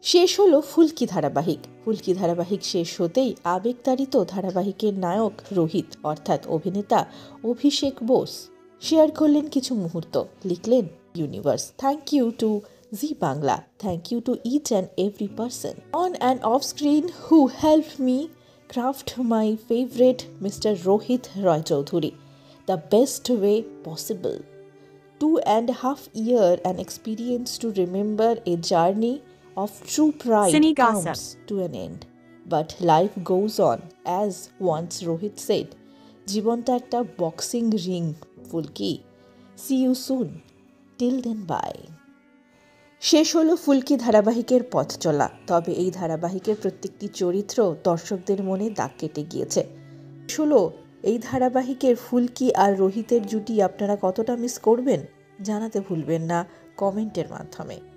শেষ হলো ফুলকি ধারাবাহিক। ফুলকি ধারাবাহিক শেষ হতেই আবেগতাড়িত ধারাবাহিকের নায়ক রোহিত অর্থাৎ অভিনেতা অভিষেক বোস শেয়ার করলেন কিছু মুহূর্ত। লিখলেন, universe, thank you to Zee Bangla, thank you to each and every person on and off screen who help me craft my favorite Mr. Rohit Roy Choudhury the best way possible. 2.5 years an experience to remember, a journey of true pride Cine comes gossip. to an end. But life goes on, as once Rohit said. জীবনটা একটা boxing ring Phulki. See you soon. Till then, bye. শেষ হলো ফুলকি ধারাবাহিকের পথ চলা। তবে এই ধারাবাহিকের প্রত্যেকটি চরিত্র দর্শকদের মনে দাগ কেটে গিয়েছে। শেষ হলো এই ধারাবাহিকের ফুলকি আর রোহিতের জুটি আপনারা কতটা মিস করবেন জানাতে ভুলবেন না কমেন্টের মাধ্যমে।